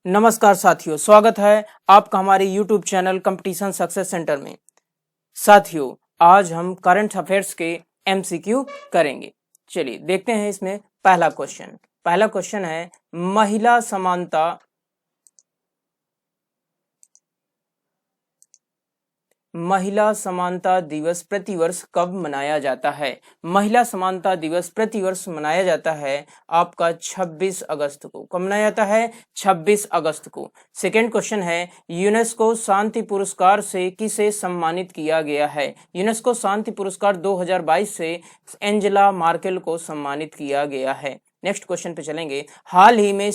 नमस्कार साथियों, स्वागत है आपका हमारे YouTube channel competition success centre में। साथियों, आज हम करंट अफेयर्स के MCQ करेंगे। चलिए देखते हैं इसमें पहला क्वेश्चन है महिला समानता दिवस प्रतिवर्ष कब मनाया जाता है? महिला समानता दिवस प्रतिवर्ष मनाया जाता है आपका 26 अगस्त को। कब मनाया जाता है? 26 अगस्त को। सेकेंड क्वेश्चन है यूनेस्को शांति पुरस्कार से किसे सम्मानित किया गया है? यूनेस्को शांति पुरस्कार 2022 से एंजेला मार्केल को सम्मानित किया गया है। नेक्स्ट क्वेश्चन पे चलेंगे। हाल ही में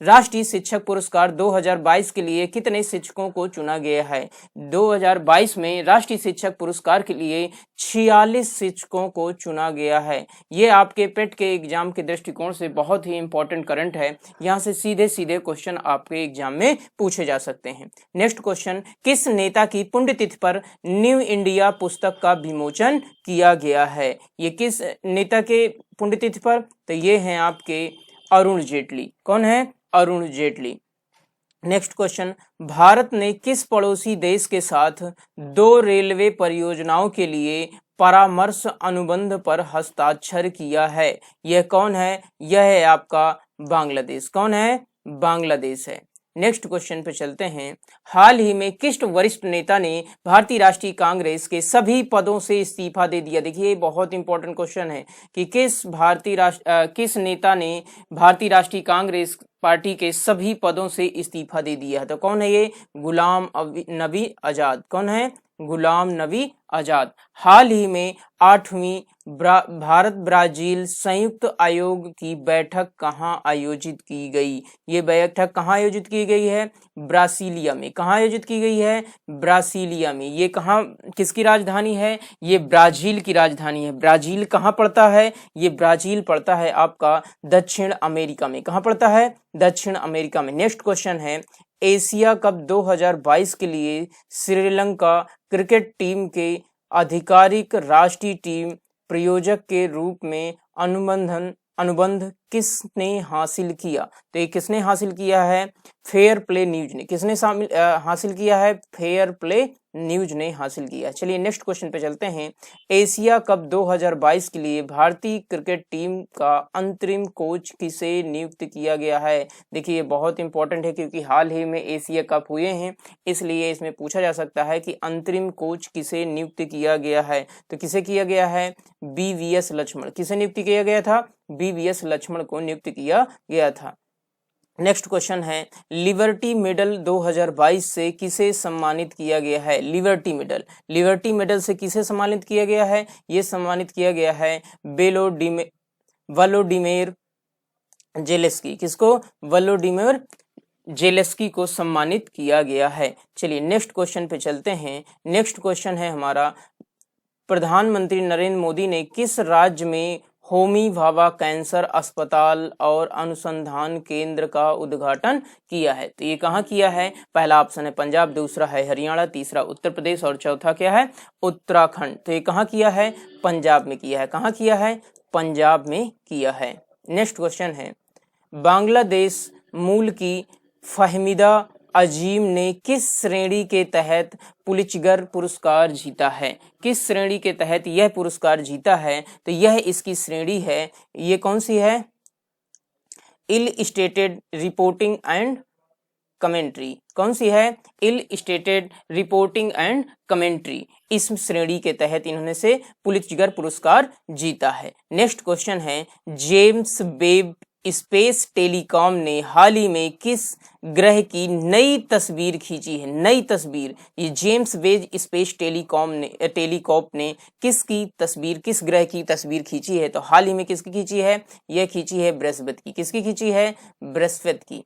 राष्ट्रीय शिक्षक पुरस्कार 2022 के लिए कितने शिक्षकों को चुना गया है? 2022 में राष्ट्रीय शिक्षक पुरस्कार के लिए 46 शिक्षकों को चुना गया है। ये आपके पेट के एग्जाम के दृष्टिकोण से बहुत ही इंपॉर्टेंट करंट है। यहाँ से सीधे सीधे क्वेश्चन आपके एग्जाम में पूछे जा सकते हैं। नेक्स्ट क्वेश्चन, किस नेता की पुण्यतिथि पर न्यू इंडिया पुस्तक का विमोचन किया गया है? ये किस नेता के पुण्यतिथि पर? तो ये हैं आपके अरुण जेटली। कौन है? अरुण जेटली। नेक्स्ट क्वेश्चन, भारत ने किस पड़ोसी देश के साथ 2 रेलवे परियोजनाओं के लिए परामर्श अनुबंध पर हस्ताक्षर किया है? यह कौन है? यह है आपका बांग्लादेश। कौन है? बांग्लादेश है। नेक्स्ट क्वेश्चन पे चलते हैं। हाल ही में किस वरिष्ठ नेता ने भारतीय राष्ट्रीय कांग्रेस के सभी पदों से इस्तीफा दे दिया? देखिए बहुत इंपॉर्टेंट क्वेश्चन है कि किस नेता ने भारतीय राष्ट्रीय कांग्रेस पार्टी के सभी पदों से इस्तीफा दे दिया है? तो कौन है ये? गुलाम नबी आजाद। कौन है? गुलाम नबी आजाद। हाल ही में 8वीं भारत ब्राजील संयुक्त आयोग की बैठक कहाँ आयोजित की गई? ये बैठक कहाँ आयोजित की गई है? ब्रासीलिया में। कहाँ आयोजित की गई है? ब्रासीलिया में। ये कहाँ, किसकी राजधानी है? ये ब्राजील की राजधानी है। ब्राजील कहाँ पड़ता है? ये ब्राजील पड़ता है आपका दक्षिण अमेरिका में। कहाँ पड़ता है? दक्षिण अमेरिका में। नेक्स्ट क्वेश्चन है, एशिया कप 2022 के लिए श्रीलंका क्रिकेट टीम के आधिकारिक राष्ट्रीय टीम प्रायोजक के रूप में अनुबंध किसने हासिल किया? तो ये किसने हासिल किया है? फेयर प्ले न्यूज ने। किसने हासिल किया है? फेयर प्ले न्यूज ने हासिल किया। चलिए नेक्स्ट क्वेश्चन पे चलते हैं। एशिया कप 2022 के लिए भारतीय क्रिकेट टीम का अंतरिम कोच किसे नियुक्त किया गया है? देखिए ये बहुत इंपॉर्टेंट है क्योंकि हाल ही में एशिया कप हुए हैं, इसलिए इसमें पूछा जा सकता है कि अंतरिम कोच किसे नियुक्त किया गया है? तो किसे किया गया है? BVS लक्ष्मण। किसे नियुक्त किया गया था? BVS लक्ष्मण को नियुक्त किया गया था। नेक्स्ट क्वेश्चन है, लिबर्टी मेडल 2022 से किसे सम्मानित किया गया है? लिबर्टी मेडल से किसे सम्मानित किया गया है? ये सम्मानित किया गया है वोलोडिमिर जेलेस्की। किसको? वोलोडिमिर जेलेस्की को सम्मानित किया गया है। चलिए नेक्स्ट क्वेश्चन पे चलते हैं। नेक्स्ट क्वेश्चन है हमारा, प्रधानमंत्री नरेंद्र मोदी ने किस राज्य में होमी भाभा कैंसर अस्पताल और अनुसंधान केंद्र का उद्घाटन किया है? तो ये कहाँ किया है? पहला ऑप्शन है पंजाब, दूसरा है हरियाणा, तीसरा उत्तर प्रदेश और चौथा क्या है? उत्तराखंड। तो ये कहाँ किया है? पंजाब में किया है। कहाँ किया है? पंजाब में किया है। नेक्स्ट क्वेश्चन है, बांग्लादेश मूल की फहमीदा अजीम ने किस श्रेणी के तहत पुलित्जर पुरस्कार जीता है? किस श्रेणी के तहत यह पुरस्कार जीता है? तो यह इसकी श्रेणी है, ये कौन सी है? Illustrated reporting and commentary. कौन सी है? Illustrated reporting and commentary. इस श्रेणी के तहत इन्होंने से पुलित्जर पुरस्कार जीता है। नेक्स्ट क्वेश्चन है, जेम्स वेब स्पेस टेलीकॉम ने हाल ही में किस ग्रह की नई तस्वीर खींची है? नई तस्वीर। ये जेम्स वेब स्पेस टेलीकॉप ने किस ग्रह की तस्वीर खींची है? तो हाल ही में किसकी खींची है? यह खींची है बृहस्पति की। किसकी खींची है? बृहस्पति की।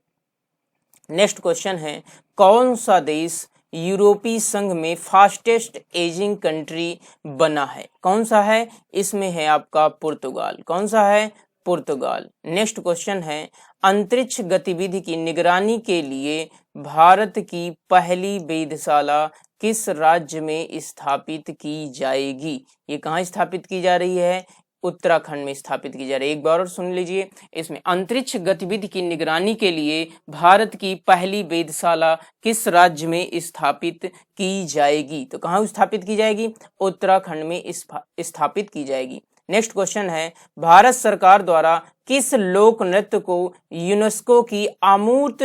नेक्स्ट क्वेश्चन है, कौन सा देश यूरोपीय संघ में फास्टेस्ट एजिंग कंट्री बना है? कौन सा है? इसमें है आपका पुर्तगाल। कौन सा है? पुर्तगाल। नेक्स्ट क्वेश्चन है, अंतरिक्ष गतिविधि की निगरानी के लिए भारत की पहली वेधशाला किस राज्य में स्थापित की जाएगी? ये कहाँ स्थापित की जा रही है? उत्तराखंड में स्थापित की जा रही है। एक बार और सुन लीजिए, इसमें अंतरिक्ष गतिविधि की निगरानी के लिए भारत की पहली वेधशाला किस राज्य में स्थापित की जाएगी? तो कहाँ स्थापित की जाएगी? उत्तराखंड में स्थापित की जाएगी। नेक्स्ट क्वेश्चन है, भारत सरकार द्वारा किस लोक नृत्य को यूनेस्को की अमूर्त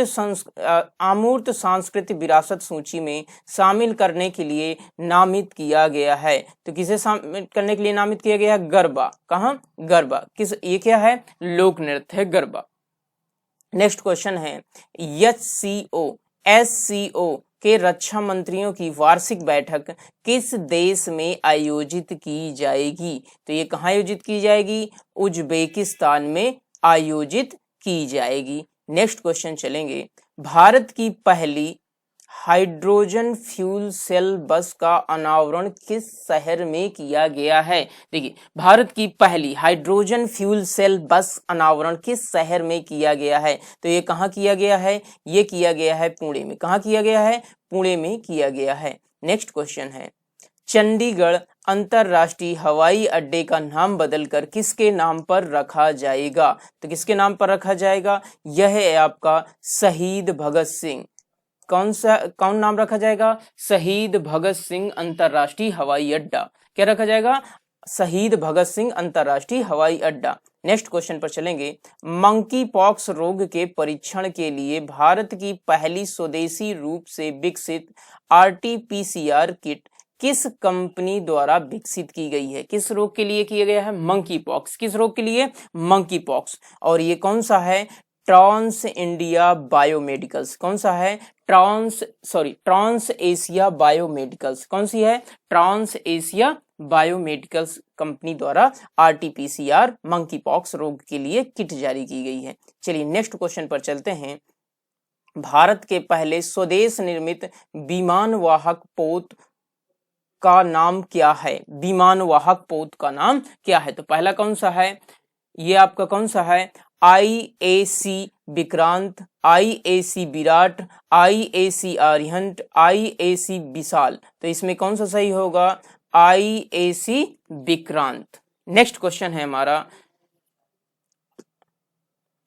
सांस्कृतिक विरासत सूची में शामिल करने के लिए नामित किया गया है? तो किसे शामिल करने के लिए नामित किया गया है? गरबा। कहाँ? गरबा। किस, ये क्या है? लोक नृत्य है गरबा। नेक्स्ट क्वेश्चन है, SCO के रक्षा मंत्रियों की वार्षिक बैठक किस देश में आयोजित की जाएगी? तो ये कहाँ आयोजित की जाएगी? उज्बेकिस्तान में आयोजित की जाएगी। नेक्स्ट क्वेश्चन चलेंगे, भारत की पहली हाइड्रोजन फ्यूल सेल बस का अनावरण किस शहर में किया गया है? देखिए, भारत की पहली हाइड्रोजन फ्यूल सेल बस अनावरण किस शहर में किया गया है? तो ये कहाँ किया गया है? ये किया गया है पुणे में। कहाँ किया गया है? पुणे में किया गया है। नेक्स्ट क्वेश्चन है, चंडीगढ़ अंतरराष्ट्रीय हवाई अड्डे का नाम बदलकर किसके नाम पर रखा जाएगा? तो किसके नाम पर रखा जाएगा? यह है आपका शहीद भगत सिंह। कौन नाम रखा जाएगा? शहीद भगत सिंह अंतरराष्ट्रीय हवाई अड्डा। क्या रखा जाएगा? शहीद भगत सिंह अंतरराष्ट्रीय हवाई अड्डा। नेक्स्ट क्वेश्चन पर चलेंगे, मंकी पॉक्स रोग के परीक्षण के लिए भारत की पहली स्वदेशी रूप से विकसित RT-PCR किट किस कंपनी द्वारा विकसित की गई है? किस रोग के लिए किया गया है? Monkey pox. किस रोग के लिए? Monkey pox. और ये कौन सा है? Trans India biomedicals. कौन सा है? Trans Asia biomedicals. कौन सी है? ट्रांस एशिया बायोमेडिकल्स कंपनी द्वारा RT-PCR मंकी पॉक्स रोग के लिए किट जारी की गई है। चलिए नेक्स्ट क्वेश्चन पर चलते हैं, भारत के पहले स्वदेश निर्मित विमान वाहक पोत का नाम क्या है? विमान वाहक पोत का नाम क्या है? तो पहला कौन सा है? ये आपका कौन सा है? IAC Vikrant, IAC Virat, IAC आर्यहंट, IAC विशाल। तो इसमें कौन सा सही होगा? IAC विक्रांत। नेक्स्ट क्वेश्चन है हमारा,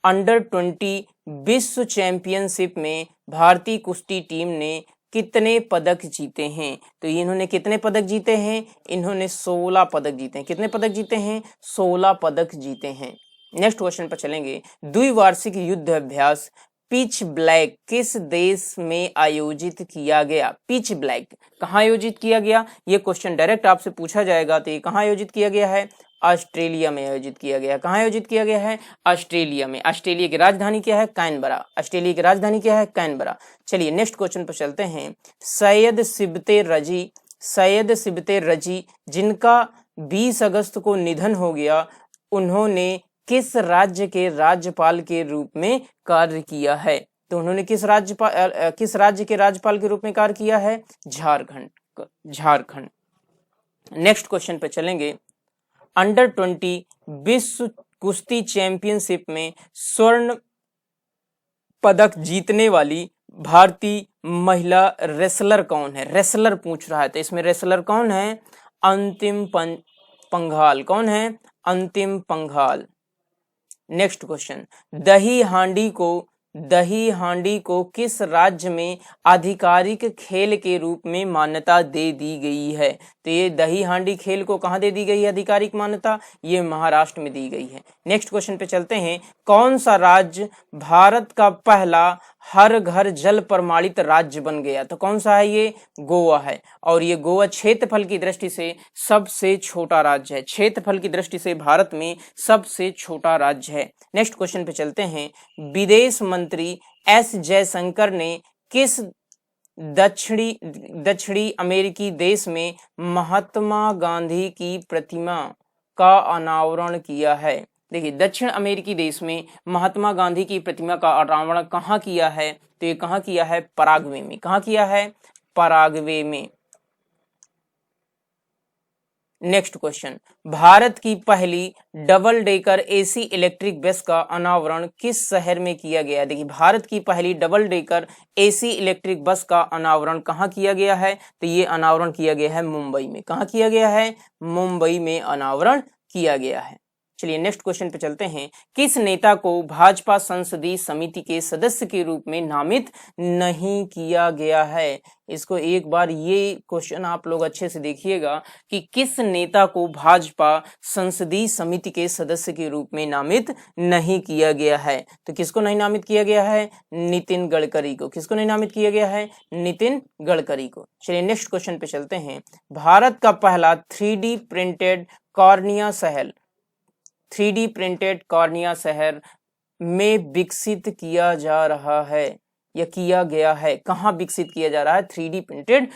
अंडर-20 विश्व चैंपियनशिप में भारतीय कुश्ती टीम ने कितने पदक जीते हैं? तो इन्होंने कितने पदक जीते हैं? इन्होंने 16 पदक जीते हैं। कितने पदक जीते हैं? 16 पदक जीते हैं। नेक्स्ट क्वेश्चन पर चलेंगे, द्विवार्षिक युद्ध अभ्यास पिच ब्लैक किस देश में आयोजित किया गया? पिच ब्लैक कहाँ आयोजित किया गया? ये क्वेश्चन डायरेक्ट आपसे पूछा जाएगा, तो ये कहाँ आयोजित किया गया है? ऑस्ट्रेलिया में आयोजित किया गया। कहाँ आयोजित किया गया है? ऑस्ट्रेलिया में। ऑस्ट्रेलिया की राजधानी क्या है? कैनबरा। ऑस्ट्रेलिया की राजधानी क्या है? कैनबरा। चलिए नेक्स्ट क्वेश्चन पर चलते हैं, सैयद सिबते रजी जिनका 20 अगस्त को निधन हो गया, उन्होंने किस राज्य के राज्यपाल के रूप में कार्य किया है? तो उन्होंने किस राज्य के राज्यपाल के रूप में कार्य किया है? झारखंड। नेक्स्ट क्वेश्चन पे चलेंगे, अंडर-20 विश्व कुश्ती चैंपियनशिप में स्वर्ण पदक जीतने वाली भारतीय महिला रेसलर कौन है? रेसलर पूछ रहा है, तो इसमें रेसलर कौन है? अंतिम पंघाल। कौन है? अंतिम पंघाल। नेक्स्ट क्वेश्चन, दही हांडी को किस राज्य में आधिकारिक खेल के रूप में मान्यता दे दी गई है? तो ये दही हांडी खेल को कहाँ दे दी गई है आधिकारिक मान्यता? ये महाराष्ट्र में दी गई है। नेक्स्ट क्वेश्चन पे चलते हैं, कौन सा राज्य भारत का पहला हर घर जल प्रमाणित राज्य बन गया? तो कौन सा है? ये गोवा है। और ये गोवा क्षेत्रफल की दृष्टि से सबसे छोटा राज्य है। क्षेत्रफल की दृष्टि से भारत में सबसे छोटा राज्य है। नेक्स्ट क्वेश्चन पे चलते हैं, विदेश मंत्री S जयशंकर ने किस दक्षिणी अमेरिकी देश में महात्मा गांधी की प्रतिमा का अनावरण किया है? देखिए, दक्षिण अमेरिकी देश में महात्मा गांधी की प्रतिमा का अनावरण कहाँ किया है? तो ये कहाँ किया है? पराग्वे में। कहाँ किया है? पराग्वे में। नेक्स्ट क्वेश्चन, भारत की पहली double decker AC electric bus का अनावरण किस शहर में किया गया? देखिए, भारत की पहली double decker AC electric bus का अनावरण कहाँ किया गया है? तो ये अनावरण किया गया है मुंबई में। कहाँ किया गया है? मुंबई में अनावरण किया गया है। चलिए नेक्स्ट क्वेश्चन पे चलते हैं। किस नेता को भाजपा संसदीय समिति के सदस्य के रूप में नामित नहीं किया गया है? इसको एक बार ये क्वेश्चन आप लोग अच्छे से देखिएगा कि किस नेता को भाजपा संसदीय समिति के सदस्य के रूप में नामित नहीं किया गया है? तो किसको नहीं नामित किया गया है? नितिन गडकरी को। किसको नहीं नामित किया गया है? नितिन गडकरी को। चलिए नेक्स्ट क्वेश्चन पे चलते हैं। भारत का पहला 3D प्रिंटेड कॉर्निया शहर 3D प्रिंटेड कॉर्निया शहर में विकसित किया जा रहा है या किया गया है? कहाँ विकसित किया जा रहा है 3D प्रिंटेड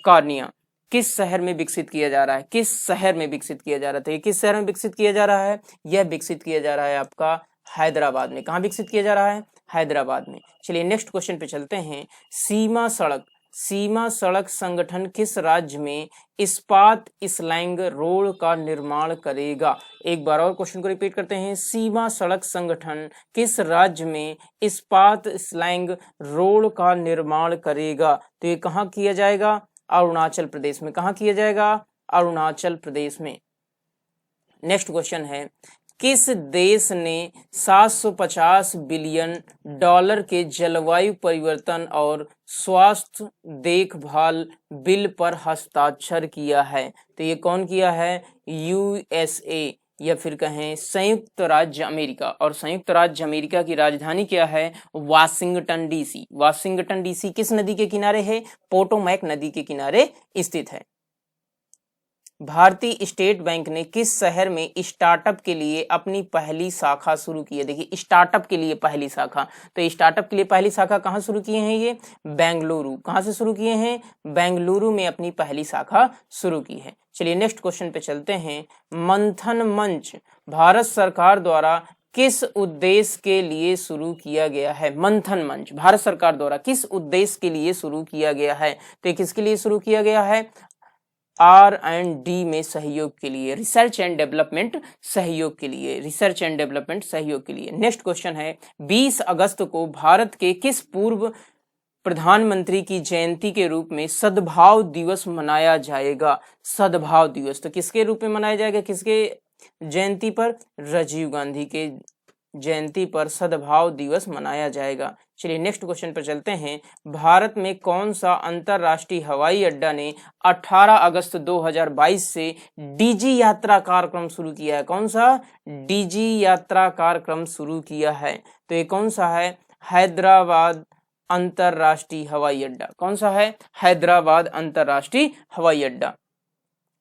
कॉर्निया? किस शहर में विकसित किया जा रहा है? किस शहर में विकसित किया जा रहा है? तो ये किस शहर में विकसित किया जा रहा है? यह विकसित किया जा रहा है आपका हैदराबाद में। कहाँ विकसित किया जा रहा है? हैदराबाद में। चलिए नेक्स्ट क्वेश्चन पे चलते हैं। सीमा सड़क संगठन किस राज्य में इस्पात स्लैंग रोड का निर्माण करेगा? एक बार और क्वेश्चन को रिपीट करते हैं। सीमा सड़क संगठन किस राज्य में इस्पात स्लैंग रोड का निर्माण करेगा? तो ये कहाँ किया जाएगा? अरुणाचल प्रदेश में। कहाँ किया जाएगा? अरुणाचल प्रदेश में। नेक्स्ट क्वेश्चन है। किस देश ने 750 बिलियन डॉलर के जलवायु परिवर्तन और स्वास्थ्य देखभाल बिल पर हस्ताक्षर किया है? तो ये कौन किया है? USA या फिर कहें संयुक्त राज्य अमेरिका। और संयुक्त राज्य अमेरिका की राजधानी क्या है? Washington DC। वाशिंगटन DC किस नदी के किनारे है? पोटोमैक नदी के किनारे स्थित है। भारतीय स्टेट बैंक ने किस शहर में स्टार्टअप के लिए अपनी पहली शाखा शुरू की है? देखिए स्टार्टअप के लिए पहली शाखा, तो स्टार्टअप के लिए पहली शाखा कहाँ शुरू किए हैं? ये बेंगलुरु। कहाँ से शुरू किए हैं? बेंगलुरु में अपनी पहली शाखा शुरू की है। चलिए नेक्स्ट क्वेश्चन पे चलते हैं। मंथन मंच भारत सरकार द्वारा किस उद्देश्य के लिए शुरू किया गया है? मंथन मंच भारत सरकार द्वारा किस उद्देश्य के लिए शुरू किया गया है? तो किसके लिए शुरू किया गया है? R&D में सहयोग के लिए, रिसर्च एंड डेवलपमेंट सहयोग के लिए, रिसर्च एंड डेवलपमेंट सहयोग के लिए। नेक्स्ट क्वेश्चन है। 20 अगस्त को भारत के किस पूर्व प्रधानमंत्री की जयंती के रूप में सद्भाव दिवस मनाया जाएगा? सद्भाव दिवस तो किसके रूप में मनाया जाएगा? किसके जयंती पर? राजीव गांधी के जयंती पर सद्भाव दिवस मनाया जाएगा। चलिए नेक्स्ट क्वेश्चन पर चलते हैं। भारत में कौन सा अंतरराष्ट्रीय हवाई अड्डा ने 18 अगस्त 2022 से डीजी यात्रा कार्यक्रम शुरू किया है? कौन सा डीजी यात्रा कार्यक्रम शुरू किया है? तो ये कौन सा है? हैदराबाद अंतरराष्ट्रीय हवाई अड्डा। कौन सा है? हैदराबाद अंतरराष्ट्रीय हवाई अड्डा।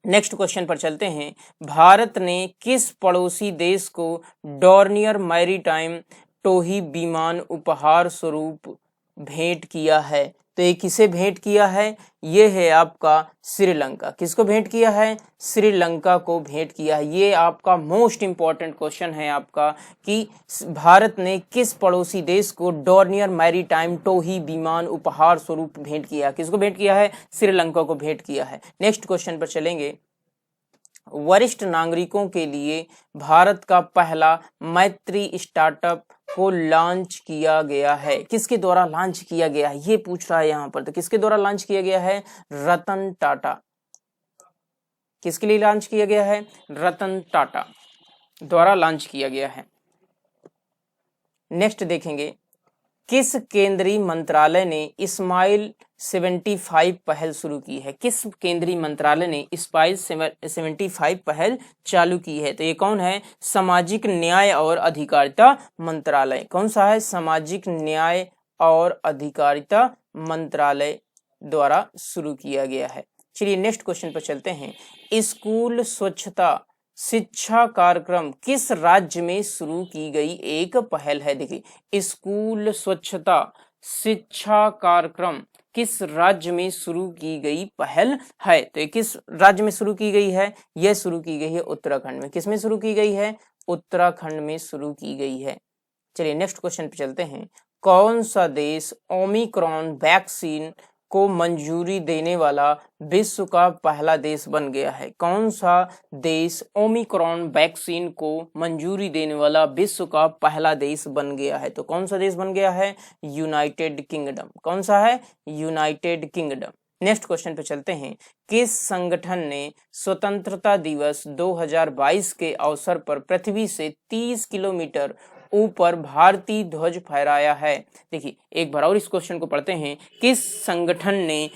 नेक्स्ट क्वेश्चन पर चलते हैं। भारत ने किस पड़ोसी देश को डॉर्नियर मैरीटाइम टोही विमान उपहार स्वरूप भेंट किया है? तो ये किसे भेंट किया है? ये है आपका श्रीलंका। किसको भेंट किया है? श्रीलंका को भेंट किया है। ये आपका मोस्ट इंपॉर्टेंट क्वेश्चन है आपका कि भारत ने किस पड़ोसी देश को डॉर्नियर मैरीटाइम टोही विमान उपहार स्वरूप भेंट किया? किसको भेंट किया है? श्रीलंका को भेंट किया है। नेक्स्ट क्वेश्चन पर चलेंगे। वरिष्ठ नागरिकों के लिए भारत का पहला मैत्री स्टार्टअप को लॉन्च किया गया है। किसके द्वारा लॉन्च किया गया है? ये पूछ रहा है यहाँ पर। तो किसके द्वारा लॉन्च किया गया है? रतन टाटा। किसके लिए लॉन्च किया गया है? रतन टाटा द्वारा लॉन्च किया गया है। नेक्स्ट देखेंगे। किस केंद्रीय मंत्रालय ने स्माइल 75 पहल शुरू की है? किस केंद्रीय मंत्रालय ने स्माइल 75 पहल चालू की है? तो ये कौन है? सामाजिक न्याय और अधिकारिता मंत्रालय। कौन सा है? सामाजिक न्याय और अधिकारिता मंत्रालय द्वारा शुरू किया गया है। चलिए नेक्स्ट क्वेश्चन पर चलते हैं। स्कूल स्वच्छता शिक्षा कार्यक्रम किस राज्य में शुरू की गई एक पहल है? देखिए स्कूल स्वच्छता शिक्षा कार्यक्रम किस राज्य में शुरू की गई पहल है? तो ये किस राज्य में शुरू की गई है? यह शुरू की गई है उत्तराखंड में। किस में शुरू की गई है? उत्तराखंड में शुरू की गई है। चलिए नेक्स्ट क्वेश्चन पे चलते हैं। कौन सा देश ओमिक्रॉन वैक्सीन को मंजूरी देने वाला विश्व का पहला देश बन गया है? कौन सा देश ओमिक्रॉन वैक्सीन को मंजूरी देने वाला विश्व का पहला देश बन गया है? तो कौन सा देश बन गया है? United kingdom. कौन सा है? United kingdom. नेक्स्ट क्वेश्चन पे चलते हैं। किस संगठन ने स्वतंत्रता दिवस 2022 के अवसर पर पृथ्वी से 30 किलोमीटर ऊपर भारतीय ध्वज फहराया है? देखिए एक बार और इस क्वेश्चन को पढ़ते हैं। किस संगठन ने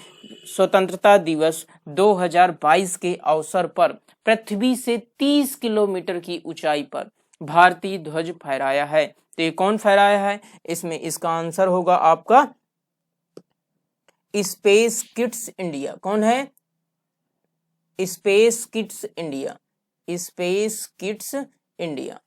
स्वतंत्रता दिवस 2022 के अवसर पर पृथ्वी से 30 किलोमीटर की ऊंचाई पर भारतीय ध्वज फहराया है? तो ये कौन फहराया है? इसमें इसका आंसर होगा आपका स्पेस किड्स इंडिया। कौन है? Space kids India. Space kids India.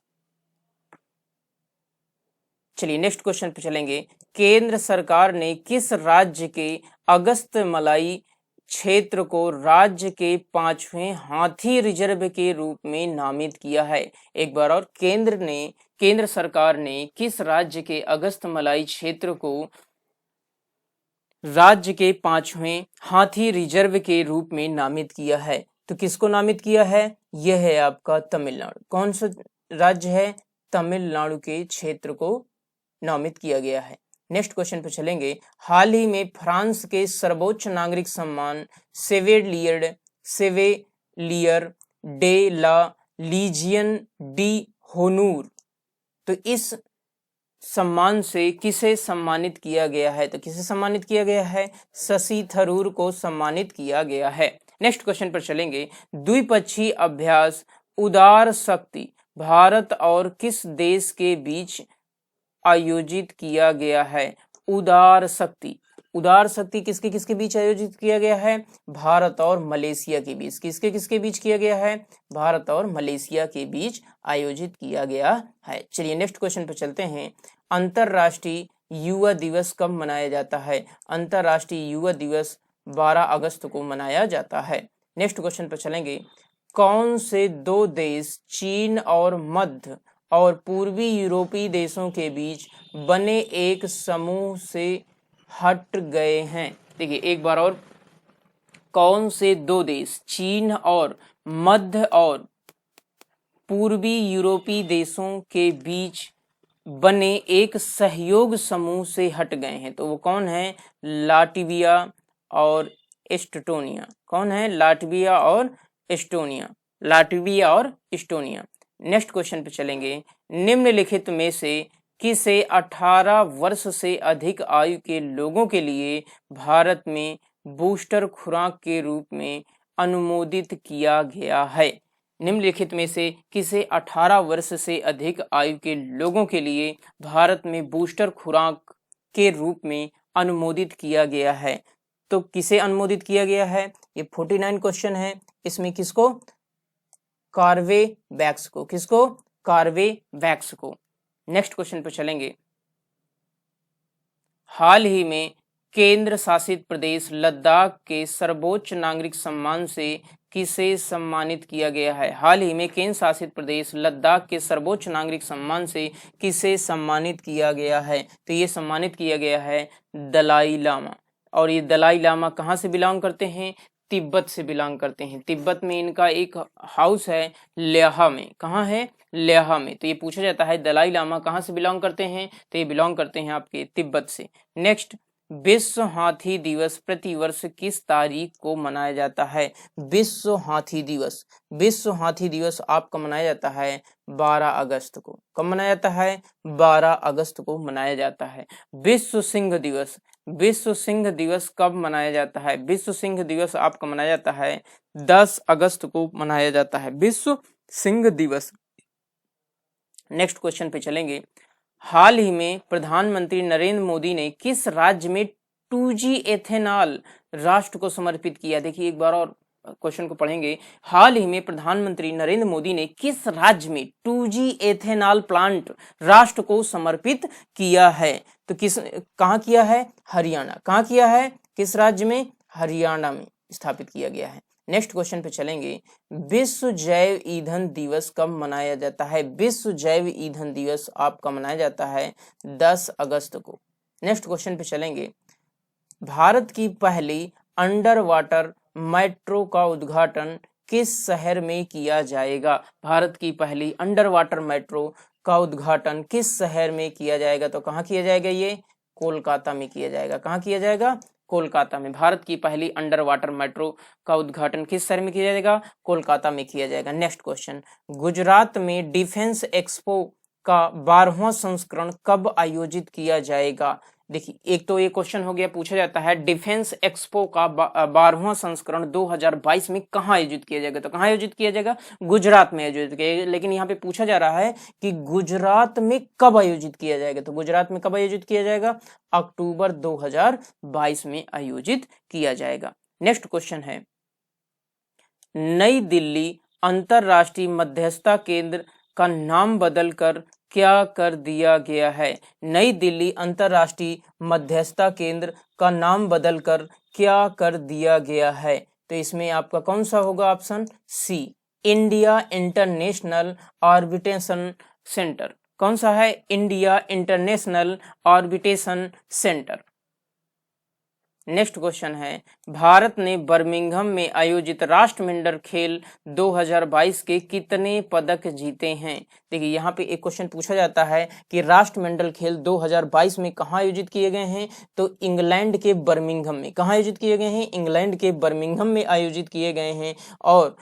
चलिए नेक्स्ट क्वेश्चन पे चलेंगे। केंद्र सरकार ने किस राज्य के अगस्त मलाई क्षेत्र को राज्य के 5वें हाथी रिजर्व के रूप में नामित किया है? एक बार और, केंद्र सरकार ने किस राज्य के अगस्त मलाई क्षेत्र को राज्य के 5वें हाथी रिजर्व के रूप में नामित किया है? तो किसको नामित किया है? यह है आपका तमिलनाडु। कौन सा राज्य है? तमिलनाडु के क्षेत्र को नामित किया गया है। नेक्स्ट क्वेश्चन पे चलेंगे। हाल ही में फ्रांस के सर्वोच्च नागरिक सम्मान सेवेलियर डे ला लीजियन डी होनूर, तो इस सम्मान से किसे सम्मानित किया गया है? तो किसे सम्मानित किया गया है? शशि थरूर को सम्मानित किया गया है। नेक्स्ट क्वेश्चन पर चलेंगे। द्विपक्षीय अभ्यास उदार शक्ति भारत और किस देश के बीच आयोजित किया गया है? उदार शक्ति किसके किसके बीच आयोजित किया गया है? भारत और मलेशिया के बीच। किसके बीच किया गया है? भारत और मलेशिया के बीच आयोजित किया गया है। चलिए नेक्स्ट क्वेश्चन पे चलते हैं। अंतरराष्ट्रीय युवा दिवस कब मनाया जाता है? अंतरराष्ट्रीय युवा दिवस 12 अगस्त को मनाया जाता है। नेक्स्ट क्वेश्चन पे चलेंगे। कौन से दो देश चीन और मध्य और पूर्वी यूरोपीय देशों के बीच बने एक समूह से हट गए हैं? देखिए एक बार और, कौन से दो देश चीन और मध्य और पूर्वी यूरोपीय देशों के बीच बने एक सहयोग समूह से हट गए हैं? तो वो कौन है? लाटविया और एस्टोनिया। कौन है? लाटविया और एस्टोनिया। नेक्स्ट क्वेश्चन पे चलेंगे। निम्नलिखित में से किसे 18 वर्ष से अधिक आयु के लोगों के लिए भारत में बूस्टर खुराक के रूप में अनुमोदित किया गया है? निम्नलिखित में से किसे 18 वर्ष से अधिक आयु के लोगों के लिए भारत में बूस्टर खुराक के रूप में अनुमोदित किया गया है? तो किसे अनुमोदित किया गया है? ये 49 क्वेश्चन है। इसमें किसको? कॉर्बेवैक्स को। किसको? कॉर्बेवैक्स को। नेक्स्ट क्वेश्चन पर चलेंगे। हाल ही में केंद्र शासित प्रदेश लद्दाख के सर्वोच्च नागरिक सम्मान से किसे सम्मानित किया गया है? हाल ही में केंद्र शासित प्रदेश लद्दाख के सर्वोच्च नागरिक सम्मान से किसे सम्मानित किया गया है? तो ये सम्मानित किया गया है दलाई लामा। और ये दलाई लामा कहाँ से बिलोंग करते हैं? तिब्बत से बिलोंग करते हैं। तिब्बत में इनका एक हाउस है लेहा में। कहाँ है? लेहा में। तो ये पूछा जाता है दलाई लामा कहाँ से बिलोंग करते हैं? तो ये बिलोंग करते हैं आपके तिब्बत से। नेक्स्ट, विश्व हाथी दिवस प्रतिवर्ष किस तारीख को मनाया जाता है? विश्व हाथी दिवस आपका मनाया जाता है 12 अगस्त को। कब मनाया जाता है? 12 अगस्त को मनाया जाता है। विश्व सिंह दिवस कब मनाया जाता है? विश्व सिंह दिवस आपका मनाया जाता है 10 अगस्त को मनाया जाता है विश्व सिंह दिवस। नेक्स्ट क्वेश्चन पे चलेंगे। हाल ही में प्रधानमंत्री नरेंद्र मोदी ने किस राज्य में 2G एथेनॉल राष्ट्र को समर्पित किया? देखिए एक बार और क्वेश्चन को पढ़ेंगे। हाल ही में प्रधानमंत्री नरेंद्र मोदी ने किस राज्य में 2G एथेनॉल प्लांट राष्ट्र को समर्पित किया है? तो कहाँ किया है? हरियाणा। कहाँ किया है? किस राज्य में? हरियाणा में स्थापित किया गया है। नेक्स्ट क्वेश्चन पे चलेंगे। विश्व जैव ईंधन दिवस कब मनाया जाता है? विश्व जैव ईंधन दिवस आपका मनाया जाता है 10 अगस्त को। नेक्स्ट क्वेश्चन पे चलेंगे। भारत की पहली अंडर वाटर मेट्रो का उद्घाटन किस शहर में किया जाएगा? भारत की पहली अंडर वाटर मेट्रो का उद्घाटन किस शहर में किया जाएगा? तो कहाँ किया जाएगा? ये कोलकाता में किया जाएगा। कहाँ किया जाएगा? कोलकाता में। भारत की पहली अंडर वाटर मेट्रो का उद्घाटन किस शहर में किया जाएगा? कोलकाता में किया जाएगा। नेक्स्ट क्वेश्चन, गुजरात में डिफेंस एक्सपो का 12वां संस्करण कब आयोजित किया जाएगा? देखिए, एक तो ये क्वेश्चन हो गया, पूछा जाता है डिफेंस एक्सपो का 12वां संस्करण 2022 में कहाँ आयोजित किया जाएगा? तो कहाँ आयोजित किया जाएगा? गुजरात में आयोजित किया जाएगा। लेकिन यहाँ पे पूछा जा रहा है कि गुजरात में कब आयोजित किया जाएगा? तो गुजरात में कब आयोजित किया जाएगा? अक्टूबर 2022 में आयोजित किया जाएगा। नेक्स्ट क्वेश्चन है, नई दिल्ली अंतरराष्ट्रीय मध्यस्थता केंद्र का नाम बदलकर क्या कर दिया गया है? नई दिल्ली अंतरराष्ट्रीय मध्यस्थता केंद्र का नाम बदलकर क्या कर दिया गया है? तो इसमें आपका कौन सा होगा? Option C, India International Arbitration Centre. कौन सा है? India International Arbitration Centre. Next question है, भारत ने बर्मिंघम में आयोजित राष्ट्रमंडल खेल 2022 के कितने पदक जीते हैं? देखिए, यहाँ पे एक क्वेश्चन पूछा जाता है कि राष्ट्रमंडल खेल 2022 में कहाँ आयोजित किए गए हैं? तो इंग्लैंड के बर्मिंघम में। कहाँ आयोजित किए गए हैं? इंग्लैंड के बर्मिंघम में आयोजित किए गए हैं। और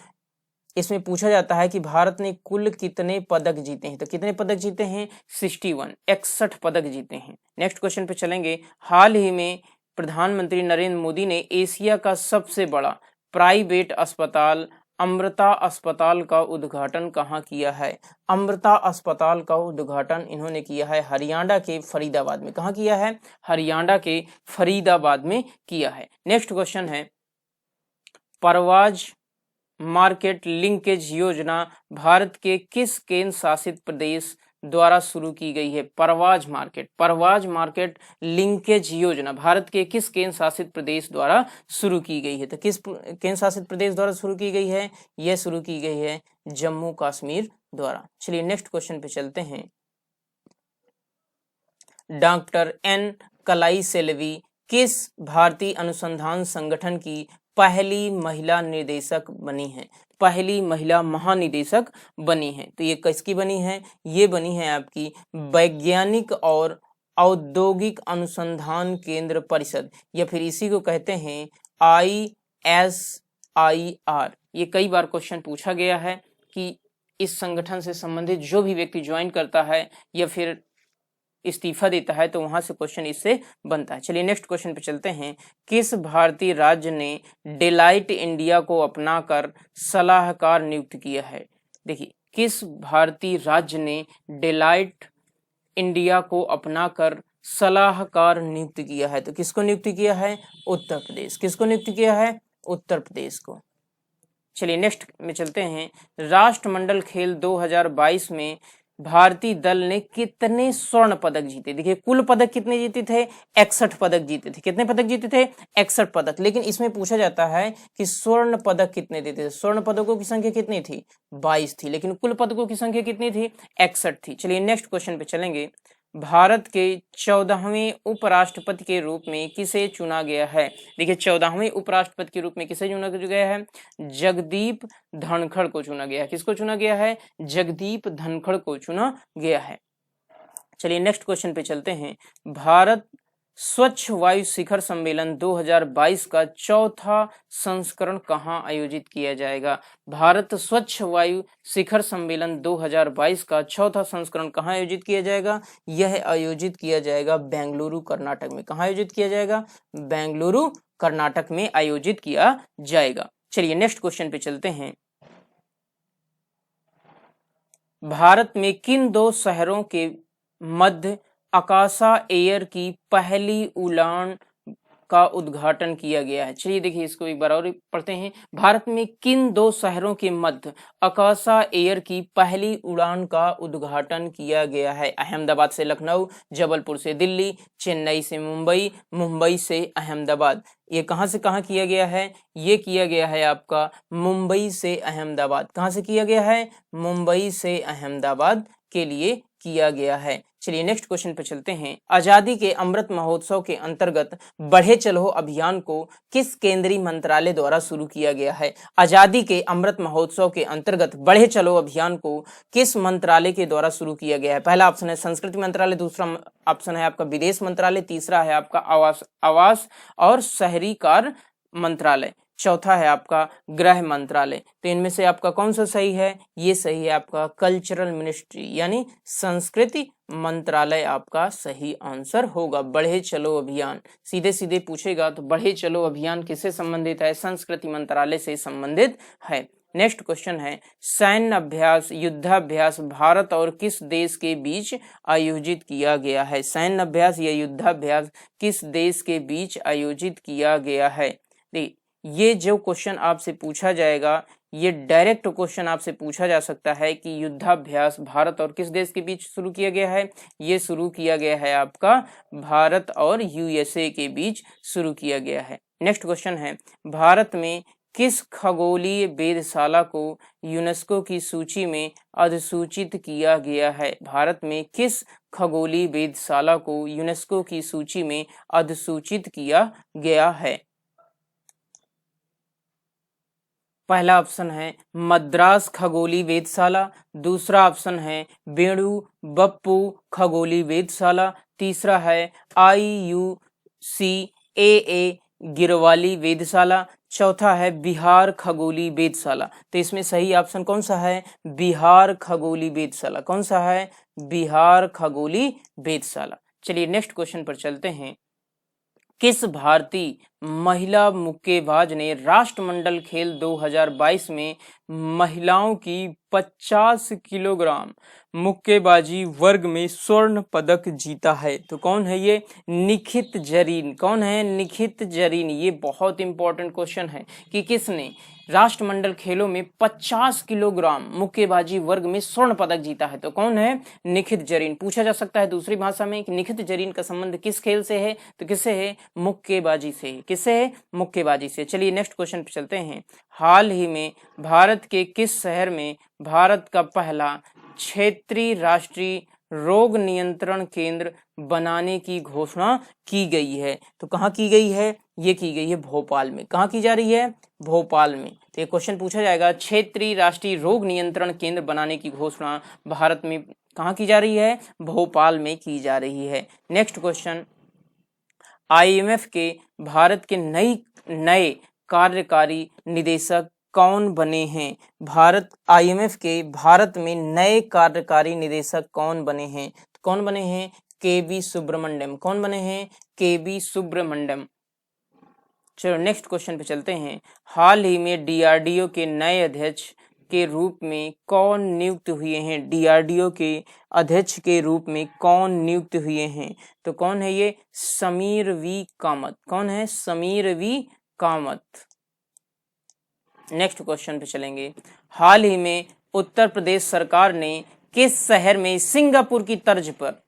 इसमें पूछा जाता है कि भारत ने कुल कितने पदक जीते हैं? तो कितने पदक जीते हैं? 61 पदक जीते हैं। नेक्स्ट क्वेश्चन पे चलेंगे, हाल ही में प्रधानमंत्री नरेंद्र मोदी ने एशिया का सबसे बड़ा प्राइवेट अस्पताल अमृता अस्पताल का उद्घाटन कहाँ किया है? अमृता अस्पताल का उद्घाटन इन्होंने किया है हरियाणा के फरीदाबाद में। कहाँ किया है? हरियाणा के फरीदाबाद में किया है। नेक्स्ट क्वेश्चन है, परवाज मार्केट लिंकेज योजना भारत के किस केंद्र शासित प्रदेश द्वारा शुरू की गई है? परवाज मार्केट लिंकेज योजना भारत के किस केंद्र शासित प्रदेश द्वारा शुरू की गई है? तो किस केंद्र शासित प्रदेश द्वारा शुरू की गई है? यह शुरू की गई है जम्मू कश्मीर द्वारा। चलिए नेक्स्ट क्वेश्चन पे चलते हैं, डॉक्टर एन कलाई सेल्वी किस भारतीय अनुसंधान संगठन की पहली महिला निर्देशक बनी है? पहली महिला महानिदेशक बनी है। तो ये किसकी बनी है? ये बनी है आपकी वैज्ञानिक और औद्योगिक अनुसंधान केंद्र परिषद, या फिर इसी को कहते हैं ISIR। ये कई बार क्वेश्चन पूछा गया है कि इस संगठन से संबंधित जो भी व्यक्ति ज्वाइन करता है या फिर इस्तीफा देता है तो वहां से क्वेश्चन इससे बनता है। चलिए नेक्स्ट क्वेश्चन पे चलते हैं, किस भारतीय राज्य ने डेलाइट इंडिया को अपनाकर सलाहकार नियुक्त किया है? देखिए, किस भारतीय राज्य ने डेलाइट इंडिया को अपनाकर सलाहकार नियुक्त किया है? तो किसको नियुक्त किया है? उत्तर प्रदेश। किसको नियुक्त किया है? उत्तर प्रदेश को। चलिए नेक्स्ट में चलते हैं, राष्ट्रमंडल खेल 2022 में भारतीय दल ने कितने स्वर्ण पदक जीते? देखिए, कुल पदक कितने जीते थे? 61 पदक जीते थे। कितने पदक जीते थे? 61 पदक। लेकिन इसमें पूछा जाता है कि स्वर्ण पदक कितने देते थे? स्वर्ण पदकों की संख्या कितनी थी? 22 थी। लेकिन कुल पदकों की संख्या कितनी थी? 61 थी। चलिए नेक्स्ट क्वेश्चन पे चलेंगे, भारत के 14वें उपराष्ट्रपति के रूप में किसे चुना गया है? देखिए, 14वें उपराष्ट्रपति के रूप में किसे चुना गया है? जगदीप धनखड़ को चुना गया है। किसको चुना गया है? जगदीप धनखड़ को चुना गया है। चलिए नेक्स्ट क्वेश्चन पे चलते हैं, भारत स्वच्छ वायु शिखर सम्मेलन 2022 का चौथा संस्करण कहाँ आयोजित किया जाएगा? भारत स्वच्छ वायु शिखर सम्मेलन 2022 का चौथा संस्करण कहाँ आयोजित किया जाएगा? यह आयोजित किया जाएगा बेंगलुरु कर्नाटक में। कहाँ आयोजित किया जाएगा? बेंगलुरु कर्नाटक में आयोजित किया जाएगा। चलिए नेक्स्ट क्वेश्चन पे चलते हैं, भारत में किन दो शहरों के मध्य आकाशा एयर की पहली उड़ान का उद्घाटन किया गया है? चलिए देखिए, इसको एक बार और पढ़ते हैं, भारत में किन दो शहरों के मध्य आकाशा एयर की पहली उड़ान का उद्घाटन किया गया है? अहमदाबाद से लखनऊ, जबलपुर से दिल्ली, चेन्नई से मुंबई, मुंबई से अहमदाबाद। ये कहां से कहां किया गया है? ये किया गया है आपका मुंबई से अहमदाबाद। कहां से किया गया है? मुंबई से अहमदाबाद के लिए किया गया है। चलिए नेक्स्ट क्वेश्चन पे चलते हैं। आजादी के अमृत महोत्सव के अंतर्गत बढ़े चलो अभियान को किस केंद्रीय मंत्रालय द्वारा शुरू किया गया है? आजादी के अमृत महोत्सव के अंतर्गत बढ़े चलो अभियान को किस मंत्रालय के द्वारा शुरू किया गया है? पहला ऑप्शन है संस्कृति मंत्रालय, दूसरा ऑप्शन है आपका विदेश मंत्रालय, तीसरा है आपका आवास और शहरी कार्य मंत्रालय, चौथा है आपका गृह मंत्रालय। तो इनमें से आपका कौन सा सही है? ये सही है आपका कल्चरल मिनिस्ट्री यानी संस्कृति मंत्रालय आपका सही आंसर होगा। बढ़े चलो अभियान सीधे सीधे पूछेगा तो बढ़े चलो अभियान किससे संबंधित है? संस्कृति मंत्रालय से संबंधित है। नेक्स्ट क्वेश्चन है सैन्य अभ्यास युद्धाभ्यास भारत और किस देश के बीच आयोजित किया गया है? सैन्य अभ्यास या युद्धाभ्यास किस देश के बीच आयोजित किया गया है? ये जो क्वेश्चन आपसे पूछा जाएगा ये डायरेक्ट क्वेश्चन आपसे पूछा जा सकता है कि युद्धाभ्यास भारत और किस देश के बीच शुरू किया गया है? ये शुरू किया गया है आपका भारत और यूएसए के बीच शुरू किया गया है। नेक्स्ट क्वेश्चन है भारत में किस खगोलीय वेधशाला को यूनेस्को की सूची में अधिसूचित किया गया है? भारत में किस खगोलीय वेधशाला को यूनेस्को की सूची में अधिसूचित किया गया है? पहला ऑप्शन है मद्रास खगोलीय वेधशाला, दूसरा ऑप्शन है बेणु बप्पू खगोलीय वेधशाला, तीसरा है IUCAA गिरवाली वेधशाला, चौथा है बिहार खगोलीय वेधशाला। तो इसमें सही ऑप्शन कौन सा है? बिहार खगोलीय वेधशाला। कौन सा है? बिहार खगोलीय वेधशाला। चलिए नेक्स्ट क्वेश्चन पर चलते हैं। किस भारतीय महिला मुक्केबाज ने राष्ट्रमंडल खेल 2022 में महिलाओं की 50 किलोग्राम मुक्केबाजी वर्ग में स्वर्ण पदक जीता है? तो कौन है ये? निखित जरीन। कौन है? निखित जरीन। ये बहुत इंपॉर्टेंट क्वेश्चन है कि किसने राष्ट्रमंडल खेलों में 50 किलोग्राम मुक्केबाजी वर्ग में स्वर्ण पदक जीता है? तो कौन है? निखित जरीन। पूछा जा सकता है दूसरी भाषा में कि निखित जरीन का संबंध किस खेल से है? तो किससे है? मुक्केबाजी से। किससे है? मुक्केबाजी से। चलिए नेक्स्ट क्वेश्चन पे चलते हैं। हाल ही में भारत के किस शहर में भारत का पहला क्षेत्रीय राष्ट्रीय रोग नियंत्रण केंद्र बनाने की घोषणा की गई है? तो कहाँ की गई है? ये की गई है भोपाल में। कहाँ की जा रही है? भोपाल में। तो ये क्वेश्चन पूछा जाएगा क्षेत्रीय राष्ट्रीय रोग नियंत्रण केंद्र बनाने की घोषणा भारत में कहाँ की जा रही है? भोपाल में की जा रही है। नेक्स्ट क्वेश्चन IMF के भारत के नए कार्यकारी निदेशक कौन बने हैं? IMF के भारत में नए कार्यकारी निदेशक कौन बने हैं? कौन बने हैं? KB सुब्रमण्यम। कौन बने हैं? KB सुब्रमण्यम। चलो नेक्स्ट क्वेश्चन पे चलते हैं। हाल ही में DRDO के नए अध्यक्ष के रूप में कौन नियुक्त हुए हैं? DRDO के अध्यक्ष के रूप में कौन नियुक्त हुए हैं? तो कौन है ये? समीर V कामत। कौन है? Sameer V Kamat. Next question पे चलेंगे। हाल ही में उत्तर प्रदेश सरकार ने किस शहर में सिंगापुर की तर्ज पर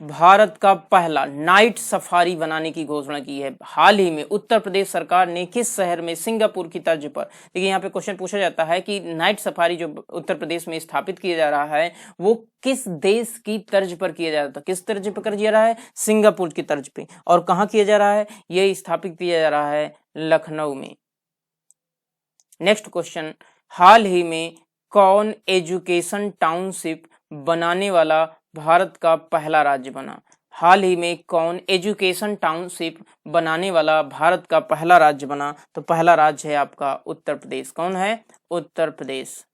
भारत का पहला नाइट सफारी बनाने की घोषणा की है? हाल ही में उत्तर प्रदेश सरकार ने किस शहर में सिंगापुर की तर्ज पर, देखिए यहाँ पे क्वेश्चन पूछा जाता है कि नाइट सफारी जो उत्तर प्रदेश में स्थापित किया जा रहा है वो किस देश की तर्ज पर किया जा रहा था? किस तर्ज पर किया जा रहा है? सिंगापुर की तर्ज पे। और कहाँ किया जा रहा है? ये स्थापित किया जा रहा है लखनऊ में। नेक्स्ट क्वेश्चन, हाल ही में कौन एजुकेशन टाउनशिप बनाने वाला भारत का पहला राज्य बना? हाल ही में कौन एजुकेशन टाउनशिप बनाने वाला भारत का पहला राज्य बना? तो पहला राज्य है आपका उत्तर प्रदेश। कौन है? उत्तर प्रदेश।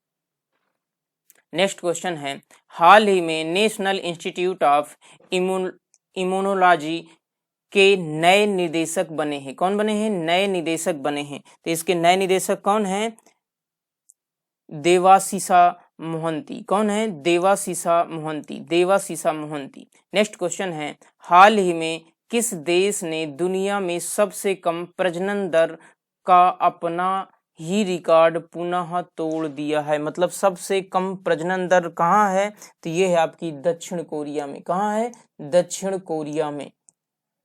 नेक्स्ट क्वेश्चन है, हाल ही में नेशनल इंस्टीट्यूट ऑफ इम्यूनोलॉजी के नए निदेशक बने हैं। कौन बने हैं? नए निदेशक बने हैं। तो इसके नए निदेशक कौन हैं? देवाशीषा मोहंती। कौन है? देवाशीषा मोहंती। देवाशीषा मोहंती। नेक्स्ट क्वेश्चन है, हाल ही में किस देश ने दुनिया में सबसे कम प्रजनन दर का अपना ही रिकॉर्ड पुनः तोड़ दिया है? मतलब सबसे कम प्रजनन दर कहाँ है? तो ये है आपकी दक्षिण कोरिया में। कहाँ है? दक्षिण कोरिया में।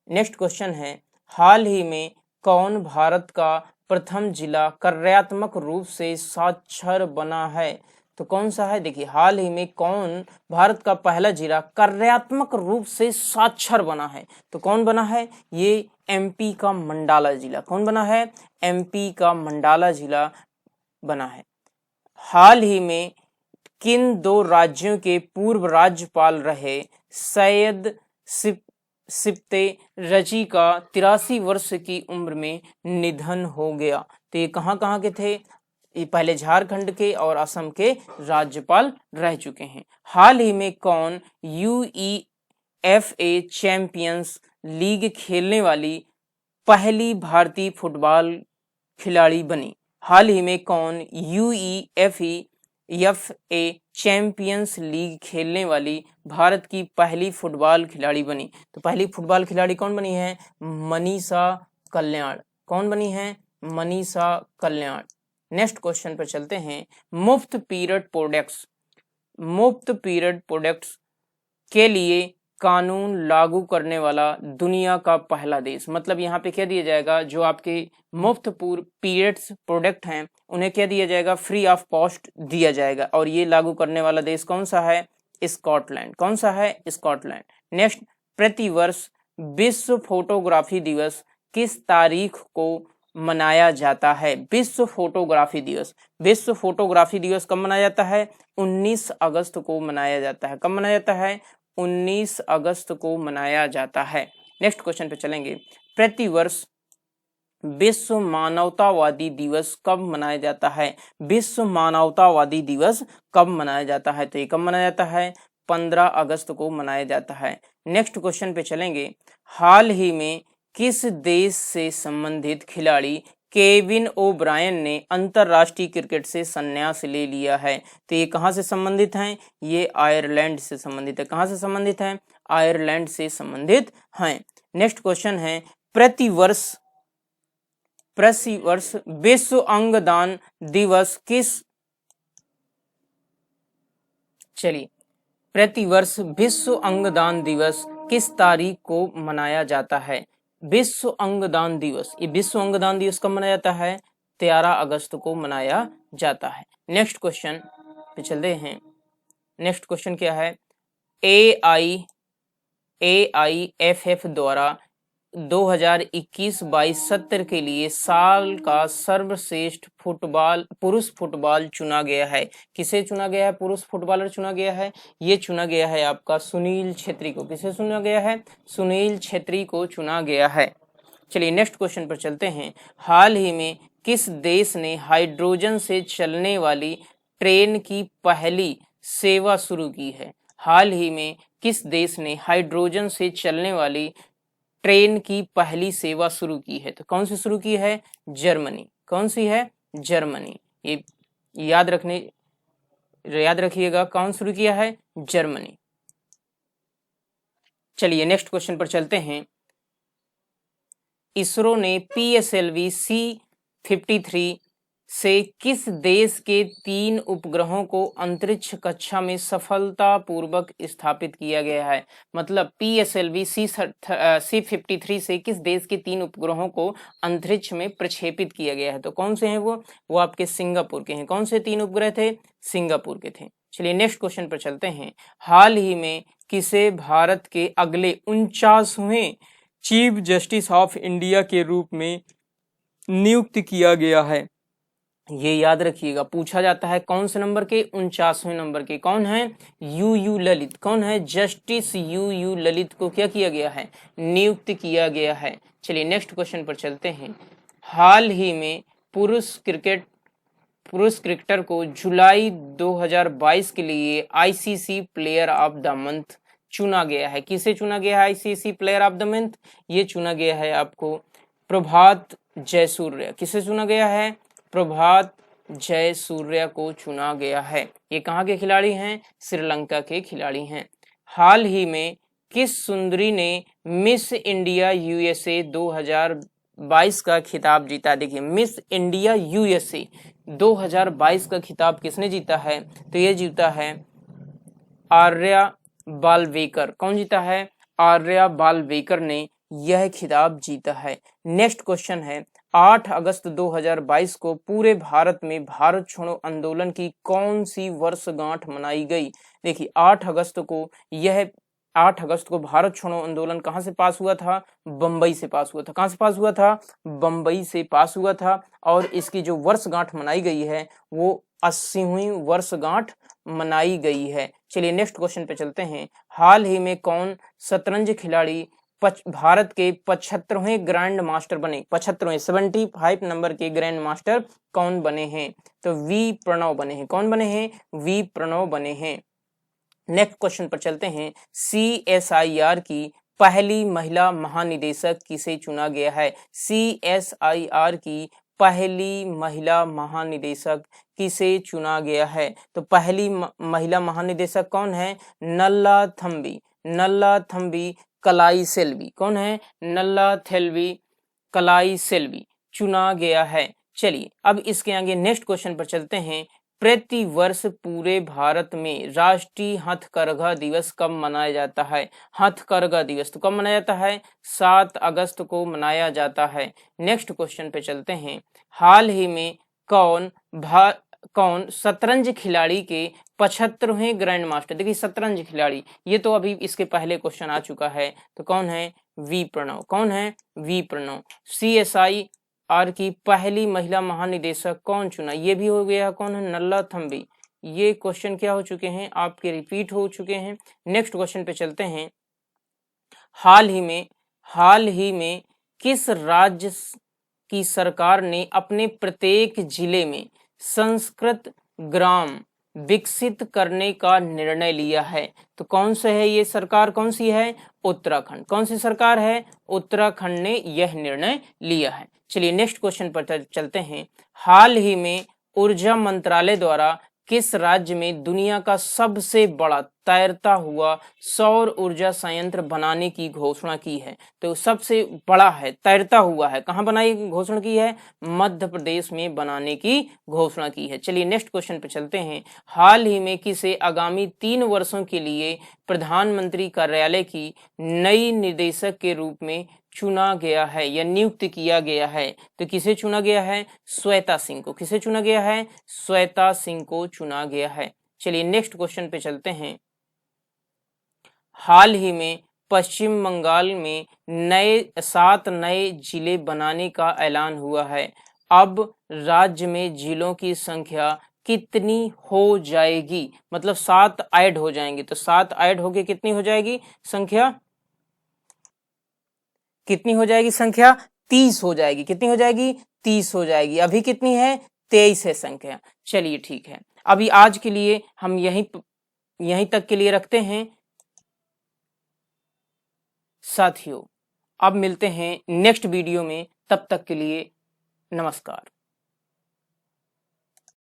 नेक्स्ट क्वेश्चन है, हाल ही में कौन भारत का प्रथम जिला कार्यात्मक रूप से साक्षर बना है? तो कौन सा है? देखिए, हाल ही में कौन भारत का पहला जिला कार्यात्मक रूप से साक्षर बना है? तो कौन बना है? ये एमपी का मंडाला जिला। कौन बना है? एमपी का मंडाला जिला बना है। हाल ही में किन दो राज्यों के पूर्व राज्यपाल रहे सैयद सिप्ते रजी का 83 वर्ष की उम्र में निधन हो गया? तो ये कहाँ कहाँ के थे? ये पहले झारखंड के और असम के राज्यपाल रह चुके हैं। हाल ही में कौन यूईएफए चैंपियंस लीग खेलने वाली पहली भारतीय फुटबॉल खिलाड़ी बनी? हाल ही में कौन यूईएफए चैंपियंस लीग खेलने वाली भारत की पहली फुटबॉल खिलाड़ी बनी? तो पहली फुटबॉल खिलाड़ी कौन बनी है? मनीषा कल्याण। कौन बनी है? मनीषा कल्याण। नेक्स्ट क्वेश्चन पर चलते हैं। मुफ्त पीरियड प्रोडक्ट्स के लिए कानून लागू करने वाला दुनिया का पहला देश। मतलब यहाँ पे क्या दिया जाएगा? जो आपके मुफ्त पीरियड्स प्रोडक्ट हैं उन्हें क्या दिया जाएगा? फ्री ऑफ कॉस्ट दिया जाएगा। और ये लागू करने वाला देश कौन सा है? स्कॉटलैंड। कौन सा है? स्कॉटलैंड। नेक्स्ट, प्रतिवर्ष विश्व फोटोग्राफी दिवस किस तारीख को मनाया जाता है? विश्व फोटोग्राफी दिवस कब मनाया जाता है? 19 अगस्त को मनाया जाता है। कब मनाया जाता है? 19 अगस्त को मनाया जाता है। नेक्स्ट क्वेश्चन पे चलेंगे। प्रतिवर्ष विश्व मानवतावादी दिवस कब मनाया जाता है? विश्व मानवतावादी दिवस कब मनाया जाता है? तो ये कब मनाया जाता है? 15 अगस्त को मनाया जाता है। नेक्स्ट क्वेश्चन पे चलेंगे। हाल ही में किस देश से संबंधित खिलाड़ी केविन ओब्रायन ने अंतरराष्ट्रीय क्रिकेट से संन्यास ले लिया है? तो ये कहाँ से संबंधित हैं? ये आयरलैंड से संबंधित है। कहाँ से संबंधित हैं? आयरलैंड से संबंधित हैं। नेक्स्ट क्वेश्चन है। प्रतिवर्ष विश्व अंगदान दिवस प्रतिवर्ष विश्व अंगदान दिवस किस तारीख को मनाया जाता है? विश्व अंगदान दिवस, ये विश्व अंगदान दिवस कब मनाया जाता है? 13 अगस्त को मनाया जाता है। नेक्स्ट क्वेश्चन पे चलते हैं। नेक्स्ट क्वेश्चन क्या है? AIFF द्वारा 2021-22 सत्र के लिए साल का सर्वश्रेष्ठ पुरुष फुटबॉल चुना गया है। किसे चुना गया है? पुरुष फुटबॉलर चुना गया है। ये चुना गया है आपका सुनील छेत्री को। किसे चुना गया है? सुनील छेत्री को चुना गया है। चलिए नेक्स्ट क्वेश्चन पर चलते हैं। हाल ही में किस देश ने हाइड्रोजन से चलने वाली ट्रेन की पहली सेवा शुरू की है? हाल ही में किस देश ने हाइड्रोजन से चलने वाली ट्रेन की पहली सेवा शुरू की है? तो कौन सी शुरू की है? जर्मनी। कौन सी है? जर्मनी। ये याद रखिएगा, कौन शुरू किया है? जर्मनी। चलिए नेक्स्ट क्वेश्चन पर चलते हैं। इसरो ने PSLV C-53 से किस देश के 3 उपग्रहों को अंतरिक्ष कक्षा में सफलतापूर्वक स्थापित किया गया है? मतलब PSLV C-53 से किस देश के 3 उपग्रहों को अंतरिक्ष में प्रक्षेपित किया गया है? तो कौन से हैं वो आपके सिंगापुर के हैं। कौन से 3 उपग्रह थे? सिंगापुर के थे। चलिए नेक्स्ट क्वेश्चन पर चलते हैं। हाल ही में किसे भारत के अगले 49वें चीफ जस्टिस ऑफ इंडिया के रूप में नियुक्त किया गया है? ये याद रखिएगा, पूछा जाता है कौन से नंबर के? 49वें नंबर के। कौन है? यू ललित। कौन है? जस्टिस यू ललित को क्या किया गया है? नियुक्त किया गया है। चलिए नेक्स्ट क्वेश्चन पर चलते हैं। हाल ही में पुरुष क्रिकेटर को जुलाई 2022 के लिए ICC player of the month चुना गया है। किसे चुना गया है ICC player of the month? ये चुना गया है आपको प्रभात जयसूर्य। किसे चुना गया है? प्रभात जयसूर्य को चुना गया है। ये कहाँ के खिलाड़ी हैं? श्रीलंका के खिलाड़ी हैं। हाल ही में किस सुंदरी ने मिस इंडिया USA 2022 का खिताब जीता? देखिए, मिस इंडिया USA 2022 का खिताब किसने जीता है? तो ये जीता है आर्या बालवेकर। कौन जीता है? आर्या बालवेकर ने यह खिताब जीता है। नेक्स्ट क्वेश्चन है, 8 अगस्त 2022 को पूरे भारत में भारत छोड़ो आंदोलन की कौन सी वर्षगांठ मनाई गई? देखिए 8 अगस्त को भारत छोड़ो आंदोलन कहाँ से पास हुआ था? बम्बई से पास हुआ था। कहाँ से पास हुआ था? बम्बई से पास हुआ था। और इसकी जो वर्षगांठ मनाई गई है वो 80वीं वर्षगांठ मनाई गई है। चलिए नेक्स्ट क्वेश्चन पे चलते हैं। हाल ही में कौन शतरंज खिलाड़ी भारत के 75वें ग्रैंड मास्टर बने? 75 नंबर के ग्रैंड मास्टर कौन बने हैं? तो वी प्रणव बने हैं। कौन बने हैं? वी प्रणव बने हैं। नेक्स्ट क्वेश्चन पर चलते हैं। CSIR की पहली महिला महानिदेशक किसे चुना गया है? CSIR की पहली महिला महानिदेशक किसे चुना गया है? तो पहली महिला महानिदेशक कौन है? नल्ला थम्बी कलाईसेल्वी। कौन है? नल्ला थेल्वी कलाईसेल्वी चुना गया है। चलिए अब इसके आगे नेक्स्ट क्वेश्चन पर चलते हैं। प्रति वर्ष पूरे भारत में राष्ट्रीय हथकरघा दिवस कब मनाया जाता है? हथकरघा दिवस तो कब मनाया जाता है? 7 अगस्त को मनाया जाता है। नेक्स्ट क्वेश्चन पे चलते हैं। हाल ही में कौन शतरंज खिलाड़ी के 75वें ग्रैंड मास्टर? देखिए शतरंज खिलाड़ी, ये तो अभी इसके पहले क्वेश्चन आ चुका है। तो कौन है? वी प्रणव। कौन है? वी प्रणव। CSIR की पहली महिला महानिदेशक कौन चुना? ये भी हो गया। कौन है? नल्ला थम्बी। ये क्वेश्चन क्या हो चुके हैं? आपके रिपीट हो चुके हैं। नेक्स्ट क्वेश्चन पे चलते हैं। हाल ही में किस राज्य की सरकार ने अपने प्रत्येक जिले में संस्कृत ग्राम विकसित करने का निर्णय लिया है? तो कौन सा है ये सरकार? कौन सी है? उत्तराखंड। कौन सी सरकार है? उत्तराखंड ने यह निर्णय लिया है। चलिए नेक्स्ट क्वेश्चन पर चलते हैं। हाल ही में ऊर्जा मंत्रालय द्वारा किस राज्य में दुनिया का सबसे बड़ा तैरता हुआ सौर ऊर्जा संयंत्र बनाने की घोषणा की है? तो सबसे बड़ा है, तैरता हुआ है, कहाँ बनाने की घोषणा की है? मध्य प्रदेश में बनाने की घोषणा की है। चलिए नेक्स्ट क्वेश्चन पे चलते हैं। हाल ही में किसे आगामी 3 वर्षों के लिए प्रधानमंत्री कार्यालय की नई निदेशक के रूप में चुना गया है या नियुक्त किया गया है? तो किसे चुना गया है? श्वेता सिंह को। किसे चुना गया है? श्वेता सिंह को चुना गया है। चलिए नेक्स्ट क्वेश्चन पे चलते हैं। हाल ही में पश्चिम बंगाल में 7 नए जिले बनाने का ऐलान हुआ है। अब राज्य में जिलों की संख्या कितनी हो जाएगी? मतलब 7 ऐड हो जाएंगे। तो 7 ऐड होके कितनी हो जाएगी संख्या? कितनी हो जाएगी संख्या? 30 हो जाएगी। कितनी हो जाएगी? 30 हो जाएगी। अभी कितनी है? 23 है संख्या। चलिए ठीक है, अभी आज के लिए हम यहीं तक के लिए रखते हैं साथियों। अब मिलते हैं नेक्स्ट वीडियो में, तब तक के लिए नमस्कार।